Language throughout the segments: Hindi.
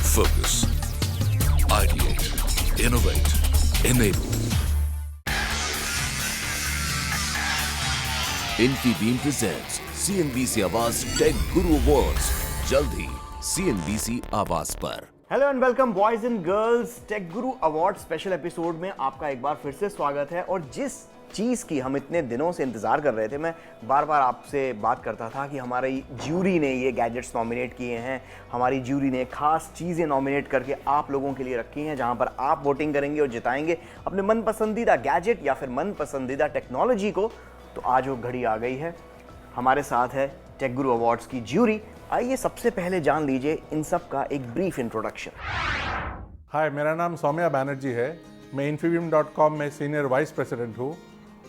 Focus, ideate, innovate, enable. Infibeam presents CNBC Awaaz tech गुरु अवार्ड्स, जल्द ही CNBC आवाज पर। Hello and welcome boys and girls, tech guru award special episode में आपका एक बार फिर से स्वागत है। और जिस चीज़ की हम इतने दिनों से इंतज़ार कर रहे थे, मैं बार बार आपसे बात करता था कि हमारी ज्यूरी ने ये गैजेट्स नॉमिनेट किए हैं, हमारी ज्यूरी ने खास चीज़ें नॉमिनेट करके आप लोगों के लिए रखी हैं, जहां पर आप वोटिंग करेंगे और जिताएंगे अपने मन पसंदीदा गैजेट या फिर मन पसंदीदा टेक्नोलॉजी को। तो आज वो घड़ी आ गई है। हमारे साथ है टेक गुरु अवार्ड्स की ज्यूरी। आइए सबसे पहले जान लीजिए इन सब का एक ब्रीफ इंट्रोडक्शन। हाय, मेरा नाम सौम्या बैनर्जी है। मैं infibeam.com में सीनियर वाइस प्रेसिडेंट हूँ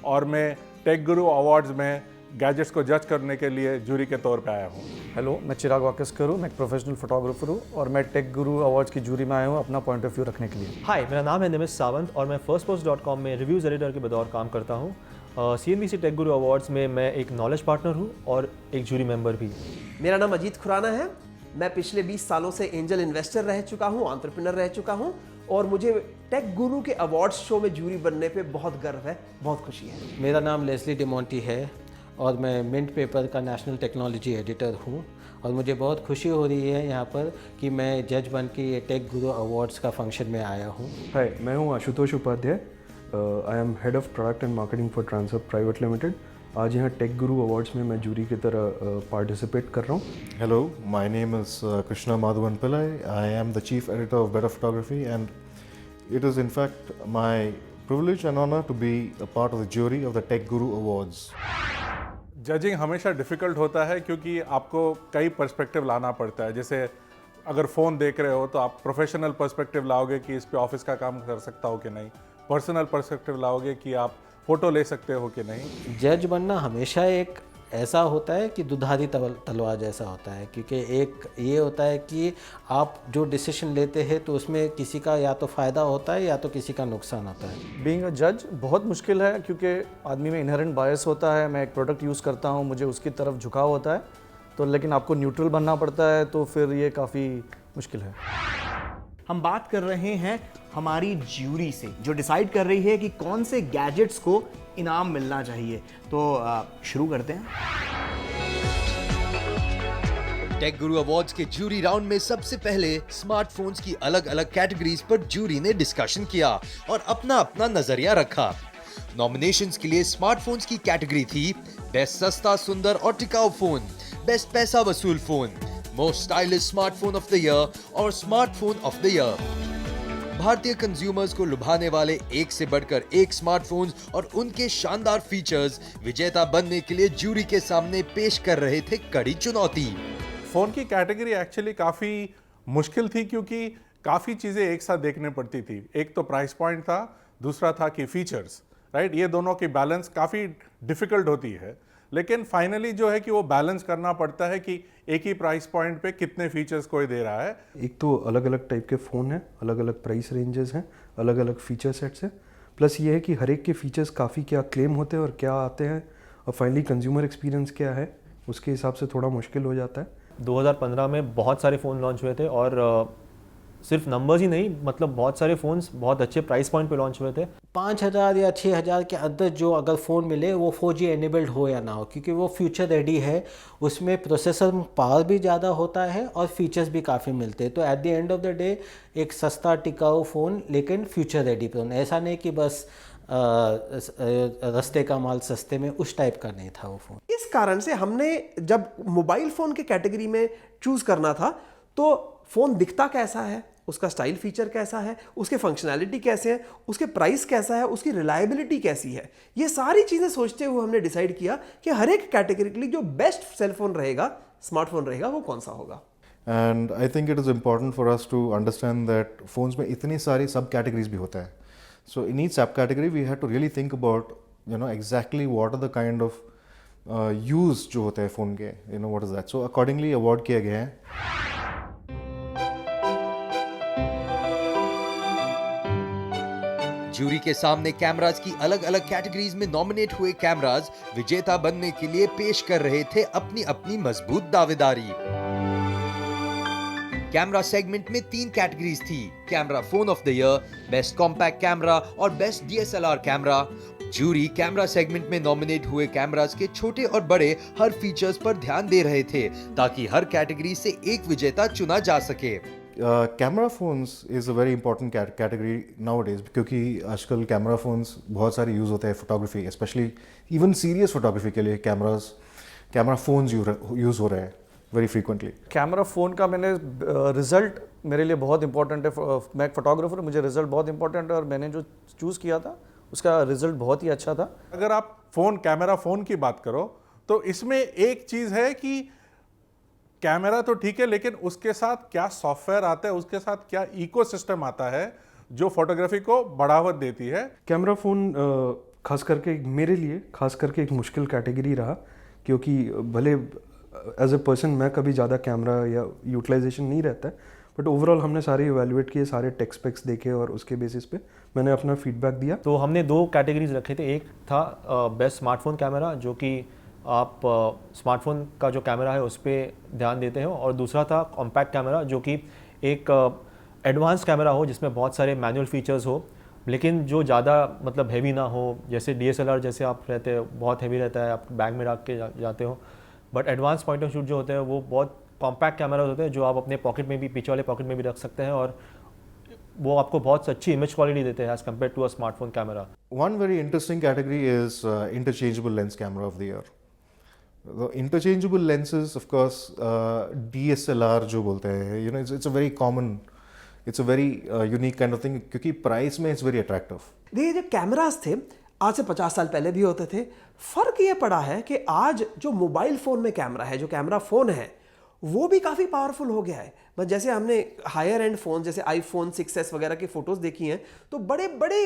और मैं टेक गुरु अवार्ड्स में गैजेट्स को जज करने के लिए जूरी के तौर पे आया हूँ। हेलो, मैं चिराग वाकस्कर हूँ। मैं एक प्रोफेशनल फोटोग्राफर हूँ और मैं टेक गुरु अवार्ड्स की जूरी में आया हूँ अपना पॉइंट ऑफ व्यू रखने के लिए। हाय, मेरा नाम है निमिष सावंत और मैं firstpost.com में रिव्यूज़ एडिटर के बतौर काम करता हूँ। CNBC टेक गुरु अवार्ड्स में मैं एक नॉलेज पार्टनर हूँ और एक जूरी मेंबर भी। मेरा नाम अजीत खुराना है। मैं पिछले 20 सालों से एंजल इन्वेस्टर रह चुका हूँ, एंटरप्रेन्योर रह चुका हूँ और मुझे टेक गुरु के अवार्ड्स शो में जूरी बनने पे बहुत गर्व है, बहुत खुशी है। मेरा नाम लेस्ली डिमोंटी है और मैं मिंट पेपर का नेशनल टेक्नोलॉजी एडिटर हूँ और मुझे बहुत खुशी हो रही है यहाँ पर कि मैं जज बन के ये टेक गुरु अवार्ड्स का फंक्शन में आया हूँ। हाय, मैं हूँ Ashutosh Upadhyay. I am head of product and marketing for transfer private limited. आज यहाँ टेक गुरु अवार्ड्स में मैं जूरी की तरह पार्टिसिपेट कर रहा हूँ। Hello, my name is Krishna Madhavan Pillai. I am the chief editor of Better Photography and it is in fact my privilege and honor to be a part of the jury of the Tech Guru Awards. Judging हमेशा डिफ़िकल्ट होता है क्योंकि आपको कई पर्सपेक्टिव लाना पड़ता है। जैसे अगर फ़ोन देख रहे हो तो आप प्रोफेशनल पर्सपेक्टिव लाओगे कि इस पे ऑफिस का काम कर सकता हो कि नहीं, पर्सनल पर्सपेक्टिव लाओगे कि आप फ़ोटो ले सकते हो कि नहीं। जज बनना हमेशा एक ऐसा होता है कि दुधारी तलवार जैसा होता है, क्योंकि एक ये होता है कि आप जो डिसीजन लेते हैं तो उसमें किसी का या तो फ़ायदा होता है या तो किसी का नुकसान होता है। बीइंग अ जज बहुत मुश्किल है क्योंकि आदमी में इनहेरेंट बायस होता है। मैं एक प्रोडक्ट यूज़ करता हूँ, मुझे उसकी तरफ झुकाव होता है, तो लेकिन आपको न्यूट्रल बनना पड़ता है, तो फिर ये काफ़ी मुश्किल है। हम बात कर रहे हैं हमारी ज्यूरी से जो डिसाइड कर रही है कि कौन से गैजेट्स को इनाम मिलना चाहिए। तो शुरू करते हैं। टेक गुरु अवार्ड्स के ज्यूरी राउंड में सबसे पहले स्मार्टफोन्स की अलग अलग कैटेगरीज पर ज्यूरी ने डिस्कशन किया और अपना अपना नजरिया रखा। नॉमिनेशंस के लिए स्मार्टफोन्स की कैटेगरी थी बेस्ट सस्ता, सुंदर और टिकाऊ फोन, बेस्ट पैसा वसूल phone, most stylish smartphone of the year और स्मार्टफोन ऑफ द ईयर। भारतीय कंज्यूमर्स को लुभाने वाले एक से बढ़कर एक स्मार्टफोन्स और उनके शानदार फीचर्स विजेता बनने के लिए ज्यूरी के सामने पेश कर रहे थे कड़ी चुनौती। फ़ोन की कैटेगरी एक्चुअली काफ़ी मुश्किल थी क्योंकि काफ़ी चीज़ें एक साथ देखने पड़ती थी। एक तो प्राइस पॉइंट था, दूसरा था कि फीचर्स, राइट। ये दोनों की बैलेंस काफ़ी डिफ़िकल्ट होती है, लेकिन फाइनली जो है कि वो बैलेंस करना पड़ता है कि एक ही प्राइस पॉइंट पे कितने फीचर्स कोई दे रहा है। एक तो अलग अलग टाइप के फ़ोन हैं, अलग अलग प्राइस रेंजेस हैं, अलग अलग फीचर सेट्स हैं। प्लस ये है कि हर एक के फीचर्स काफ़ी क्या क्लेम होते हैं और क्या आते हैं और फाइनली कंज्यूमर एक्सपीरियंस क्या है, उसके हिसाब से थोड़ा मुश्किल हो जाता है। 2015 में बहुत सारे फ़ोन लॉन्च हुए थे और सिर्फ नंबर्स ही नहीं, मतलब बहुत सारे फ़ोन्स बहुत अच्छे प्राइस पॉइंट पे लॉन्च हुए थे। 5,000 या 6,000 के अंदर जो अगर फ़ोन मिले वो 4G एनेबल्ड हो या ना हो, क्योंकि वो फ्यूचर रेडी है, उसमें प्रोसेसर पावर भी ज़्यादा होता है और फीचर्स भी काफ़ी मिलते हैं। तो eight the end of the day एक सस्ता टिकाऊ फ़ोन लेकिन फ्यूचर रेडी फ़ोन, ऐसा नहीं कि बस रस्ते का माल सस्ते में, उस टाइप का नहीं था वो फ़ोन। इस कारण से हमने जब मोबाइल फ़ोन के कैटेगरी में चूज़ करना था तो फ़ोन दिखता कैसा है, उसका स्टाइल फीचर कैसा है, उसके फंक्शनैलिटी कैसे है, उसके प्राइस कैसा है, उसकी रिलायबिलिटी कैसी है, ये सारी चीज़ें सोचते हुए हमने डिसाइड किया कि हर एक कैटेगरी के लिए जो बेस्ट सेलफोन रहेगा, स्मार्टफोन रहेगा, वो कौन सा होगा। And I think it is important for us to understand that phones में इतनी सारी सब categories भी होता है. So in each subcategory we had to really think about exactly what are the kind of use जो होते हैं फ़ोन के, what is that. So accordingly award किया गया है। ज्यूरी के सामने कैमरास की अलग अलग कैटेगरीज में नॉमिनेट हुए कैमरास विजेता बनने के लिए पेश कर रहे थे अपनी अपनी मजबूत दावेदारी। कैमरा सेगमेंट में 3 कैटेगरीज थी, camera phone of the year, best compact camera और best DSLR camera. Jury camera segment में नॉमिनेट हुए कैमरास के छोटे और बड़े हर फीचर्स पर ध्यान दे रहे थे ताकि हर कैटेगरी से एक विजेता चुना जा सके। Camera phones is a very important category now days, क्योंकि आजकल कैमरा फोन्स बहुत सारे यूज़ होते हैं photography, specially even serious photography के लिए कैमरा फोन्स यूज़ हो रहे हैं वेरी फ्रीक्वेंटली। कैमरा फ़ोन का मैंने रिज़ल्ट मेरे लिए बहुत इंपॉर्टेंट है, मैं एक फ़ोटोग्राफर, मुझे रिज़ल्ट बहुत इंपॉर्टेंट है और मैंने जो चूज़ किया था उसका रिज़ल्ट बहुत ही अच्छा था। अगर आप कैमरा फ़ोन की बात करो तो इसमें एक चीज़ है कि कैमरा तो ठीक है, लेकिन उसके साथ क्या सॉफ्टवेयर आता है, उसके साथ क्या इकोसिस्टम आता है जो फोटोग्राफी को बढ़ावा देती है। कैमरा फ़ोन खास करके मेरे लिए खास करके एक मुश्किल कैटेगरी रहा, क्योंकि भले एज ए पर्सन मैं कभी ज़्यादा कैमरा या यूटिलाइजेशन नहीं रहता है, बट ओवरऑल हमने सारे इवैल्यूएट किए, सारे टेक स्पेक्स देखे और उसके बेसिस पे मैंने अपना फीडबैक दिया। तो हमने 2 कैटेगरीज रखे थे, एक था बेस्ट स्मार्टफोन कैमरा जो कि आप स्मार्टफोन का जो कैमरा है उस पर ध्यान देते हो, और दूसरा था कॉम्पैक्ट कैमरा जो कि एक एडवांस कैमरा हो जिसमें बहुत सारे मैनुअल फीचर्स हो लेकिन जो ज़्यादा मतलब हैवी ना हो, जैसे DSLR जैसे आप रहते हो बहुत हैवी रहता है, आप बैग में रख के जाते हो, but advance point of shoot जो होते हैं वो बहुत कॉम्पैक्ट कैमरा होते हैं जो आप अपने पॉकेट में भी, पीछे वाले पॉकेट में भी रख सकते हैं और वो आपको बहुत अच्छी इमेज क्वालिटी देते हैं as compared to a smartphone camera. One very interesting category is interchangeable lens camera of the year. The interchangeable lenses, of course, DSLR जो बोलते हैं, you know, it's a very common, it's a very unique kind of thing क्योंकि प्राइस में it's very attractive. देखिए जो कैमरास थे आज से 50 साल पहले भी होते थे, फर्क ये पड़ा है कि आज जो मोबाइल फ़ोन में कैमरा है, जो कैमरा फ़ोन है वो भी काफ़ी पावरफुल हो गया है। बस जैसे हमने हायर एंड फ़ोन जैसे iPhone 6s वगैरह की फ़ोटोज़ देखी हैं तो बड़े बड़े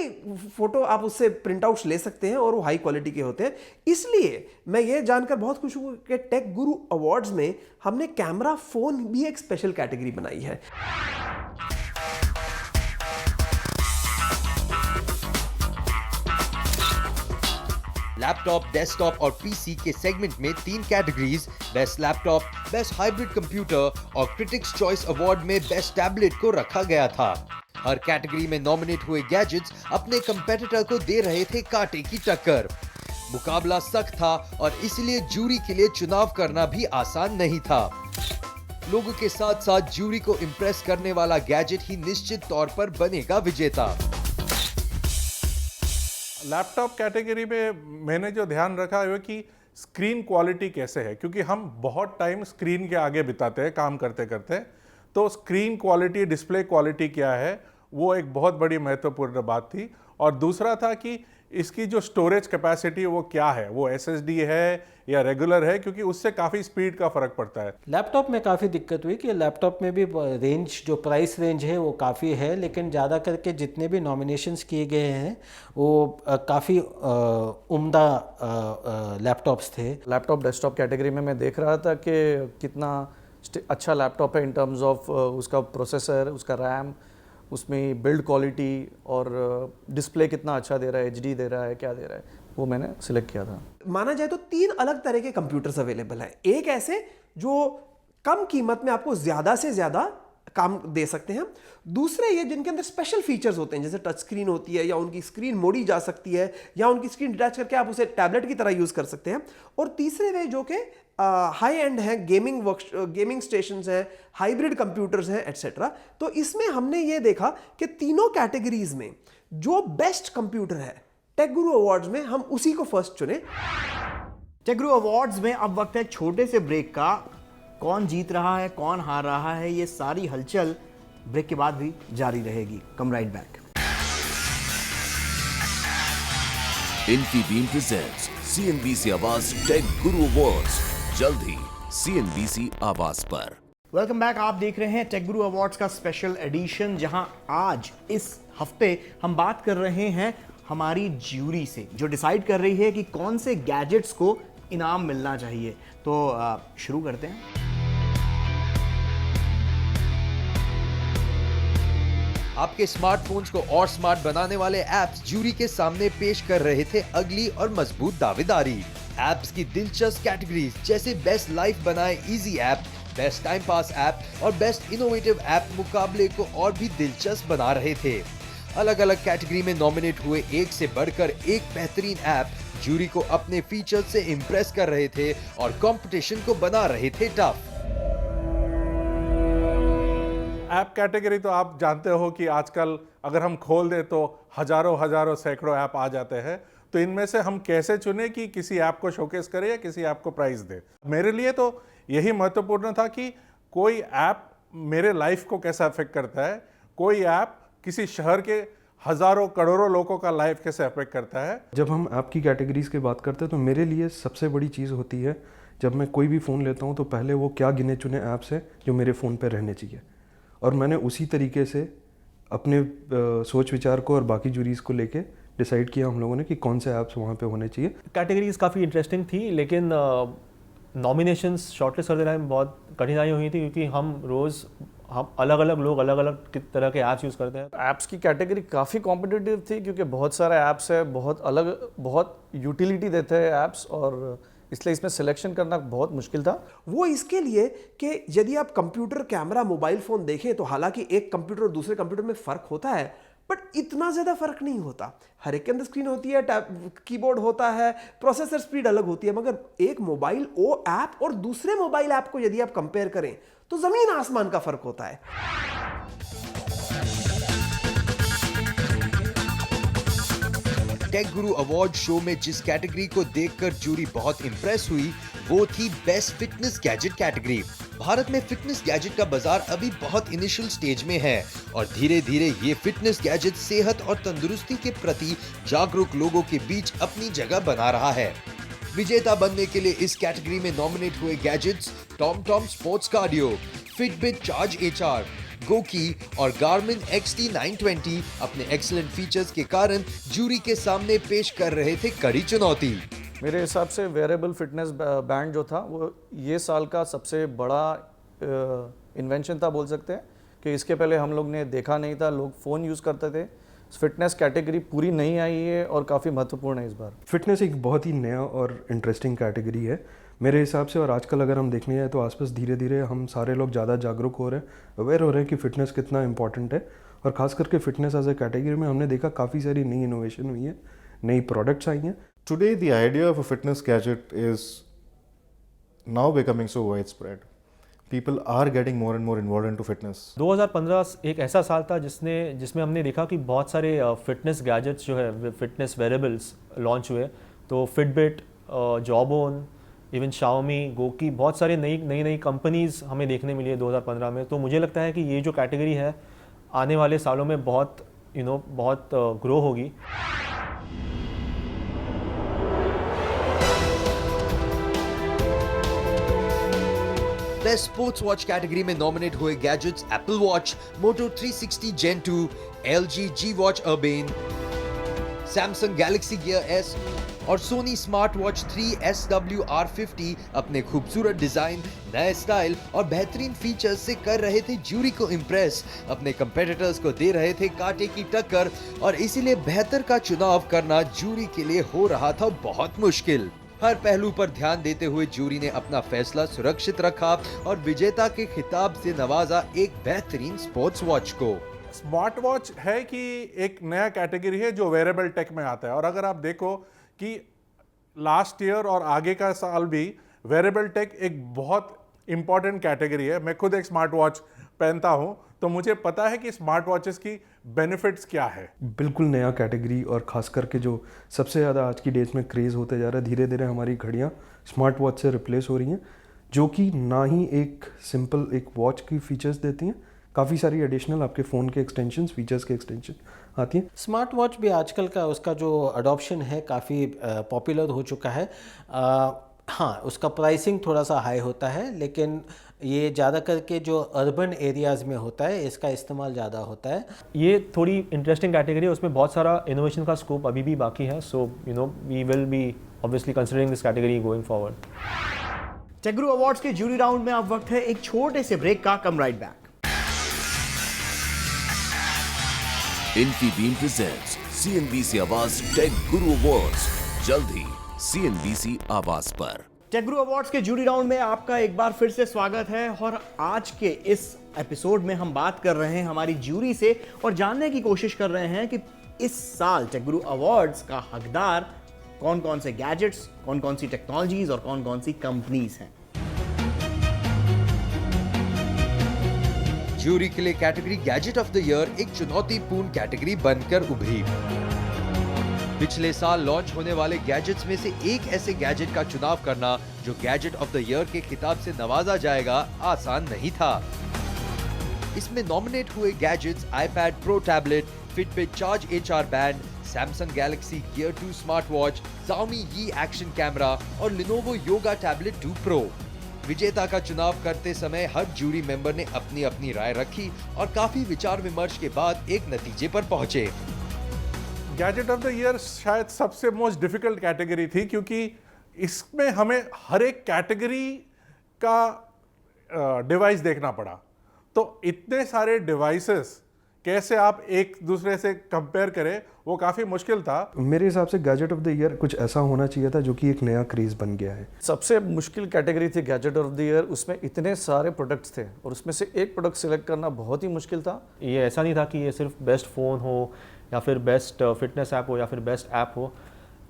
फ़ोटो आप उससे प्रिंट आउट्स ले सकते हैं और वो हाई क्वालिटी के होते हैं। इसलिए मैं ये जानकर बहुत खुश हूँ कि टेक गुरु अवार्ड्स में हमने कैमरा फ़ोन भी एक स्पेशल कैटेगरी बनाई है। लैपटॉप, डेस्कटॉप और पीसी के सेगमेंट में 3 categories best laptop, best hybrid computer और क्रिटिक्स चॉइस अवार्ड में बेस्ट टैबलेट को रखा गया था। हर कैटेगरी में नॉमिनेट हुए गैजेट्स अपने कंपेटिटर को दे रहे थे कांटे की टक्कर। मुकाबला सख्त था और इसलिए ज्यूरी के लिए चुनाव करना भी आसान नहीं था। लोगों के साथ साथ ज्यूरी को इम्प्रेस करने वाला गैजेट ही निश्चित तौर पर बनेगा विजेता। लैपटॉप कैटेगरी में मैंने जो ध्यान रखा है कि स्क्रीन क्वालिटी कैसे है, क्योंकि हम बहुत टाइम स्क्रीन के आगे बिताते हैं काम करते करते, तो स्क्रीन क्वालिटी, डिस्प्ले क्वालिटी क्या है वो एक बहुत बड़ी महत्वपूर्ण बात थी। और दूसरा था कि इसकी जो स्टोरेज कैपेसिटी वो क्या है, वो SSD है या रेगुलर है, क्योंकि उससे काफ़ी स्पीड का फ़र्क पड़ता है। लैपटॉप में काफ़ी दिक्कत हुई कि लैपटॉप में भी रेंज जो प्राइस रेंज है वो काफ़ी है, लेकिन ज़्यादा करके जितने भी नॉमिनेशंस किए गए हैं वो काफ़ी उम्दा लैपटॉप्स थे। लैपटॉप डेस्कटॉप कैटेगरी में मैं देख रहा था कि कितना अच्छा लैपटॉप है इन टर्म्स ऑफ उसका प्रोसेसर, उसका रैम, उसमें बिल्ड क्वालिटी और डिस्प्ले कितना अच्छा दे रहा है, HD दे रहा है, क्या दे रहा है, वो मैंने सिलेक्ट किया था। माना जाए तो 3 अलग तरह के कंप्यूटर्स अवेलेबल हैं। एक ऐसे जो कम कीमत में आपको ज़्यादा से ज़्यादा काम दे सकते हैं, दूसरे ये जिनके अंदर स्पेशल फीचर्स होते हैं, जैसे टच स्क्रीन होती है या उनकी स्क्रीन मोड़ी जा सकती है या उनकी स्क्रीन डिटैच करके आप उसे टैबलेट की तरह यूज़ कर सकते हैं, और तीसरे वे जो कि हाई एंड हैं, गेमिंग स्टेशंस हैं, हाइब्रिड कंप्यूटर्स हैं, एटसेट्रा। तो इसमें हमने ये देखा कि तीनों कैटेगरीज में जो बेस्ट कंप्यूटर है टेक गुरु अवार्ड्स में हम उसी को फर्स्ट चुने। टेक गुरु अवार्ड्स में अब वक्त है छोटे से ब्रेक का। कौन जीत रहा है, कौन हार रहा है, ये सारी हलचल ब्रेक के बाद भी जारी रहेगी। Come right back. Infibeam presents CNBC Awaaz tech गुरु अवार्ड्स, जल्द ही CNBC आवाज पर। Welcome back. आप देख रहे हैं टेक गुरु अवार्ड्स का स्पेशल एडिशन, जहां आज इस हफ्ते हम बात कर रहे हैं हमारी ज्यूरी से, जो डिसाइड कर रही है कि कौन से गैजेट्स को इनाम मिलना चाहिए। तो शुरू करते हैं। आपके स्मार्टफोन्स को और स्मार्ट बनाने वाले एप्स जूरी के सामने पेश कर रहे थे अगली और मजबूत दावेदारी। एप्स की दिलचस्प कैटेगरीज जैसे बेस्ट लाइफ बनाए easy app, best time pass app और बेस्ट इनोवेटिव ऐप मुकाबले को और भी दिलचस्प बना रहे थे। अलग अलग कैटेगरी में नॉमिनेट हुए एक से बढ़कर एक बेहतरीन ऐप जूरी को अपने फीचर से इम्प्रेस कर रहे थे और कंपटीशन को बना रहे थे टफ। ऐप कैटेगरी तो आप जानते हो कि आजकल अगर हम खोल दें तो हजारों सैकड़ों ऐप आ जाते हैं, तो इनमें से हम कैसे चुने कि किसी ऐप को शोकेस करें या किसी ऐप को प्राइस दे। मेरे लिए तो यही महत्वपूर्ण था कि कोई ऐप मेरे लाइफ को कैसा अफेक्ट करता है, कोई ऐप किसी शहर के हजारों करोड़ों लोगों का लाइफ कैसे अफेक्ट करता है। जब हम ऐप की कैटेगरीज की बात करते हैं तो मेरे लिए सबसे बड़ी चीज़ होती है, जब मैं कोई भी फ़ोन लेता हूँ तो पहले वो क्या गिने चुने ऐप्स हैं जो मेरे फ़ोन पे रहने चाहिए, और मैंने उसी तरीके से अपने सोच विचार को और बाकी जूरीज़ को लेके डिसाइड किया हम लोगों ने कि कौन से ऐप्स वहाँ पे होने चाहिए। कैटेगरीज काफ़ी इंटरेस्टिंग थी, लेकिन नॉमिनेशंस शॉर्टलिस्ट करते टाइम बहुत कठिनाई हुई थी, क्योंकि हम अलग अलग लोग अलग अलग तरह के ऐप्स यूज़ करते हैं। ऐप्स की कैटेगरी काफ़ी कॉम्पिटिटिव थी क्योंकि बहुत सारे ऐप्स है, बहुत यूटिलिटी देते हैं ऐप्स, और इसलिए इसमें सिलेक्शन करना बहुत मुश्किल था। वो इसके लिए कि यदि आप कंप्यूटर, कैमरा, मोबाइल फ़ोन देखें तो हालांकि एक कंप्यूटर और दूसरे कंप्यूटर में फ़र्क होता है, बट इतना ज़्यादा फ़र्क नहीं होता। हर एक के अंदर स्क्रीन होती है, कीबोर्ड होता है, प्रोसेसर स्पीड अलग होती है, मगर एक मोबाइल ओ ऐप और दूसरे मोबाइल ऐप को यदि आप कंपेयर करें तो ज़मीन आसमान का फ़र्क होता है। टेक गुरु अवार्ड शो में जिस कैटेगरी को देखकर जूरी बहुत इंप्रेस हुई वो थी best fitness gadget category. Bharat में फिटनेस गैजेट का बाजार अभी बहुत इनिशियल स्टेज में है और धीरे धीरे ये फिटनेस गैजेट सेहत और तंदुरुस्ती के प्रति जागरूक लोगों के बीच अपनी जगह बना रहा है। विजेता बनने के लिए इस कैटेगरी में नॉमिनेट हुए gadgets Tom sports cardio, Fitbit charge HR, Goki और गार्मिन XT 920 अपने एक्सीलेंट फीचर्स के कारण जूरी के सामने पेश कर रहे थे कड़ी चुनौती। मेरे हिसाब से वेरेबल फिटनेस बैंड जो था वो ये साल का सबसे बड़ा इन्वेंशन था, बोल सकते हैं कि इसके पहले हम लोग ने देखा नहीं था। लोग फ़ोन यूज़ करते थे, फिटनेस कैटेगरी पूरी नहीं आई है और काफ़ी महत्वपूर्ण है इस बार। फिटनेस एक बहुत ही नया और इंटरेस्टिंग कैटेगरी है मेरे हिसाब से, और आजकल अगर हम देखने जाए तो आसपास धीरे धीरे हम सारे लोग ज़्यादा जागरूक हो रहे हैं, अवेयर हो रहे हैं कि फ़िटनेस कितना इंपॉर्टेंट है। और ख़ास करके फिटनेस एज ए कैटेगरी में हमने देखा काफ़ी सारी नई इनोवेशन हुई है, नई प्रोडक्ट्स आई हैं। Today, the idea of a fitness gadget is now becoming so widespread. People are getting more and more involved into fitness. 2015 एक ऐसा साल था जिसमें हमने देखा कि बहुत सारे फिटनेस गैजेट्स जो है, फिटनेस वेरेबल्स लॉन्च हुए। तो Fitbit, jawbone, even Xiaomi, Goki, बहुत सारे नई कंपनीज हमें देखने मिली है 2015 में। तो मुझे लगता है कि ये जो कैटेगरी है आने वाले सालों में बहुत ग्रो होगी। बेस्ट स्पोर्ट्स वॉच कैटेगरी में नॉमिनेट हुए गैजेट्स एप्पल वॉच, मोटो 360 Gen 2, LG G Watch Urbane, Samsung Galaxy gear S और सोनी स्मार्ट वॉच 3 SWR50 अपने खूबसूरत डिजाइन, नए स्टाइल और बेहतरीन फीचर्स से कर रहे थे जूरी को इम्प्रेस। अपने कंपेटिटर्स को दे रहे थे कांटे की टक्कर और इसीलिए बेहतर का चुनाव करना जूरी के लिए हो रहा था बहुत मुश्किल। हर पहलू पर ध्यान देते हुए जूरी ने अपना फैसला सुरक्षित रखा और विजेता के खिताब से नवाजा एक बेहतरीन स्पोर्ट्स वॉच को। स्मार्ट वॉच है कि एक नया कैटेगरी है जो वेरेबल टेक में आता है, और अगर आप देखो कि लास्ट ईयर और आगे का साल भी वेरेबल टेक एक बहुत इंपॉर्टेंट कैटेगरी है। मैं खुद एक स्मार्ट वॉच पहनता हूं, तो मुझे पता है कि स्मार्ट वॉचेस की बेनिफिट्स क्या है। बिल्कुल नया कैटेगरी, और ख़ास करके जो सबसे ज़्यादा आज की डेट में क्रेज़ होते जा रहा है, धीरे धीरे हमारी घड़ियाँ स्मार्ट वॉच से रिप्लेस हो रही हैं, जो कि ना ही एक सिंपल एक वॉच की फीचर्स देती हैं, काफ़ी सारी एडिशनल आपके फ़ोन के एक्सटेंशन, फीचर्स के एक्सटेंशन आती हैं। स्मार्ट वॉच भी आजकल का उसका जो अडॉप्शन है काफ़ी पॉपुलर हो चुका है। हाँ, उसका प्राइसिंग थोड़ा सा हाई होता है, लेकिन ये ज़्यादा करके जो अर्बन एरियाज़ में होता है इसका इस्तेमाल ज़्यादा होता है। ये थोड़ी इंटरेस्टिंग कैटेगरी है, उसमें बहुत सारा इनोवेशन का स्कोप अभी भी बाकी है। So we will be obviously considering this category going forward. Tech Guru awards के जूरी राउंड में अब वक्त है एक छोटे से ब्रेक का। Come right back. Infibeam presents CNBC Awaaz tech गुरु अवार्ड्स, जल्द ही CNBC आवाज पर। टेक गुरु अवार्ड्स के जूरी राउंड में आपका एक बार फिर से स्वागत है और आज के इस एपिसोड में हम बात कर रहे हैं हमारी जूरी से और जानने की कोशिश कर रहे हैं कि इस साल टेक गुरु अवार्ड्स का हकदार कौन कौन से गैजेट्स, कौन कौन सी टेक्नोलॉजीज और कौन कौन सी कंपनीज हैं। ज्यूरी के लिए category gadget of the year एक चुनौतीपूर्ण कैटेगरी बनकर उभरी। पिछले साल लॉन्च होने वाले गैजेट्स में से एक ऐसे गैजेट का चुनाव करना जो गैजेट ऑफ द ईयर के खिताब से नवाजा जाएगा आसान नहीं था। इसमें नॉमिनेट हुए gadgets iPad pro tablet, Fitbit charge HR band, Samsung Galaxy gear 2 smart watch, Xiaomi Yi action camera और Lenovo योगा टैबलेट 2 प्रो। विजेता का चुनाव करते समय हर जूरी मेंबर ने अपनी अपनी राय रखी और काफी विचार विमर्श के बाद एक नतीजे पर पहुंचे। गैजेट ऑफ द ईयर शायद सबसे मोस्ट डिफिकल्ट कैटेगरी थी क्योंकि इसमें हमें हर एक कैटेगरी का डिवाइस देखना पड़ा। तो इतने सारे डिवाइसेस कैसे आप एक दूसरे से कंपेयर करें वो काफ़ी मुश्किल था। मेरे हिसाब से गैजेट ऑफ द ईयर कुछ ऐसा होना चाहिए था जो कि एक नया क्रेज़ बन गया है। सबसे मुश्किल कैटेगरी थी गैजेट ऑफ द ईयर, उसमें इतने सारे प्रोडक्ट्स थे और उसमें से एक प्रोडक्ट सिलेक्ट करना बहुत ही मुश्किल था। ये ऐसा नहीं था कि ये सिर्फ बेस्ट फ़ोन हो या फिर बेस्ट फिटनेस ऐप हो या फिर बेस्ट ऐप हो।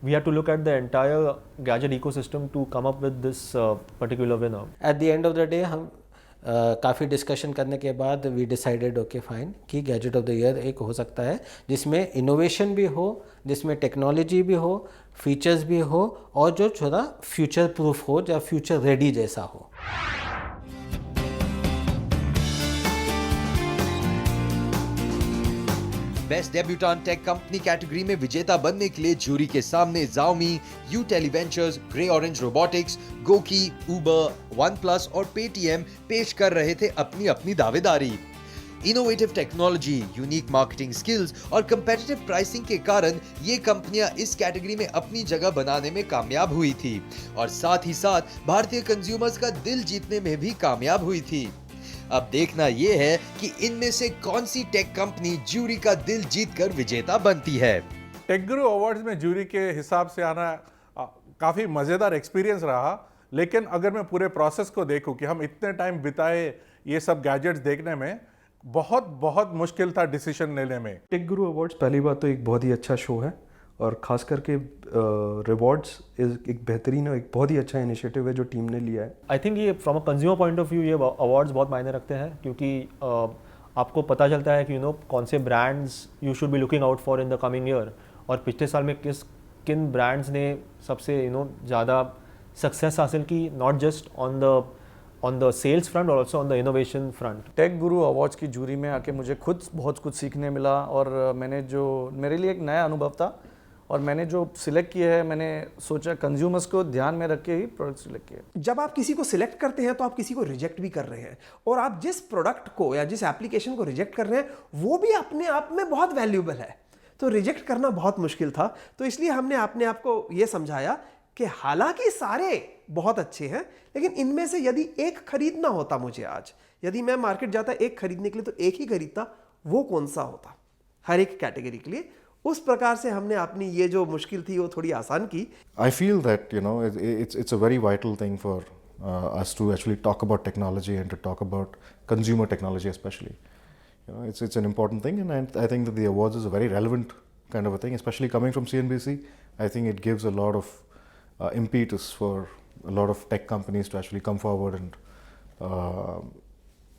We have to look at the entire gadget ecosystem to come up with this particular winner. At the end of the day हम काफ़ी डिस्कशन करने के बाद वी डिसाइडेड ओके फाइन कि गैजेट ऑफ द ईयर एक हो सकता है जिसमें इनोवेशन भी हो, जिसमें टेक्नोलॉजी भी हो, फीचर्स भी हो और जो थोड़ा फ्यूचर प्रूफ हो या फ्यूचर रेडी जैसा हो। Best debutant tech company category में विजेता बनने के लिए जूरी के सामने Xiaomi, YU Tele ventures, grey orange robotics, GOQii, Uber, OnePlus और पेटीएम पेश कर रहे थे अपनी अपनी दावेदारी। Innovative technology, unique marketing skills और कंपेटिटिव प्राइसिंग के कारण ये कंपनियां इस कैटेगरी में अपनी जगह बनाने में कामयाब हुई थी और साथ ही साथ भारतीय कंज्यूमर्स का दिल जीतने में भी कामयाब हुई थी। अब देखना यह है कि इनमें से कौन सी टेक कंपनी जूरी का दिल जीतकर विजेता बनती है। टेक गुरु अवार्ड्स में जूरी के हिसाब से आना काफ़ी मज़ेदार एक्सपीरियंस रहा, लेकिन अगर मैं पूरे प्रोसेस को देखूं कि हम इतने टाइम बिताए ये सब गैजेट्स देखने में, बहुत मुश्किल था डिसीजन लेने में। टेक गुरु अवार्ड्स पहली बात तो एक बहुत ही अच्छा शो है और ख़ास करके रिवॉर्ड्स एक बेहतरीन और एक बहुत ही अच्छा इनिशिएटिव है जो टीम ने लिया है। आई थिंक ये from a consumer point of view ये अवार्ड्स बहुत मायने रखते हैं क्योंकि आपको पता चलता है कि कौन से brands you should be looking out for in the coming year और पिछले साल में किन ब्रांड्स ने सबसे ज़्यादा सक्सेस हासिल की, not just on the sales front और also on the innovation front. Tech Guru awards की जूरी में आके मुझे खुद बहुत कुछ सीखने मिला और मेरे लिए एक नया अनुभव था और मैंने जो सिलेक्ट किया है, मैंने सोचा कंज्यूमर्स को ध्यान में रख के ही प्रोडक्ट सिलेक्ट किया। जब आप किसी को सिलेक्ट करते हैं तो आप किसी को रिजेक्ट भी कर रहे हैं और आप जिस प्रोडक्ट को या जिस एप्लीकेशन को रिजेक्ट कर रहे हैं वो भी अपने आप में बहुत वैल्यूएबल है। तो रिजेक्ट करना बहुत मुश्किल था, तो इसलिए हमने अपने आप को ये समझाया कि हालांकि सारे बहुत अच्छे हैं लेकिन इनमें से यदि एक खरीदना होता मुझे आज, यदि मैं मार्केट जाता एक खरीदने के लिए तो एक ही खरीदता, वो कौन सा होता हर एक कैटेगरी के लिए। उस प्रकार से हमने अपनी ये जो मुश्किल थी वो थोड़ी आसान की। I feel that it's a very vital thing for us to actually talk about technology and to talk about consumer technology especially. It's an important thing and I think that the awards is a very relevant kind of a thing, especially coming from CNBC. I think it gives a lot of impetus for a lot of tech companies to actually come forward and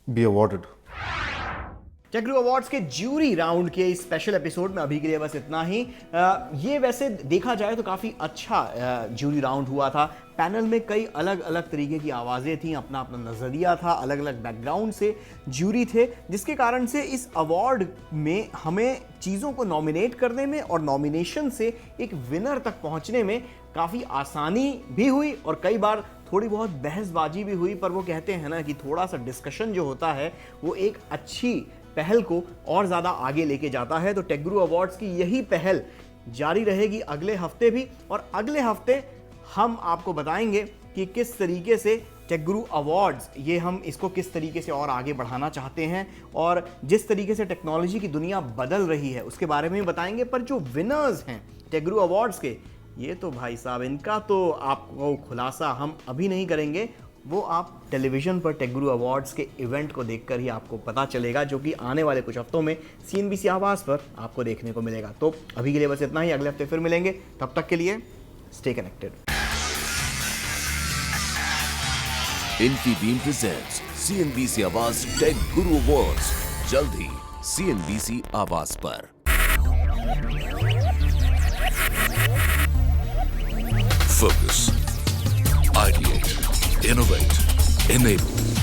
be awarded. Tech Guru awards के जूरी राउंड के इस स्पेशल एपिसोड में अभी के लिए बस इतना ही। ये वैसे देखा जाए तो काफ़ी अच्छा जूरी राउंड हुआ था। पैनल में कई अलग अलग तरीके की आवाज़ें थीं, अपना अपना नज़रिया था, अलग अलग बैकग्राउंड से जूरी थे, जिसके कारण से इस अवार्ड में हमें चीज़ों को नॉमिनेट करने में और नॉमिनेशन से एक विनर तक पहुंचने में काफ़ी आसानी भी हुई और कई बार थोड़ी बहुत बहसबाजी भी हुई। पर वो कहते हैं ना कि थोड़ा सा डिस्कशन जो होता है वो एक अच्छी पहल को और ज़्यादा आगे लेके जाता है। तो टेक गुरु अवार्ड्स की यही पहल जारी रहेगी अगले हफ्ते भी और अगले हफ्ते हम आपको बताएंगे कि किस तरीके से टेक गुरु अवार्ड्स, ये हम इसको किस तरीके से और आगे बढ़ाना चाहते हैं और जिस तरीके से टेक्नोलॉजी की दुनिया बदल रही है उसके बारे में बताएंगे। पर जो विनर्स हैं टेक गुरु अवार्ड्स के, ये तो भाई साहब इनका तो आपको खुलासा हम अभी नहीं करेंगे, वो आप टेलीविज़न पर टेक गुरु अवार्ड्स के इवेंट को देखकर ही आपको पता चलेगा, जो कि आने वाले कुछ हफ्तों में CNBC आवाज़ पर आपको देखने को मिलेगा। तो अभी के लिए बस इतना ही, अगले हफ्ते फिर मिलेंगे, तब तक के लिए stay connected. Infibeam presents CNBC Awaaz tech गुरु अवार्ड्स, जल्द ही CNBC आवाज पर। Focus, ideate, innovate, enable.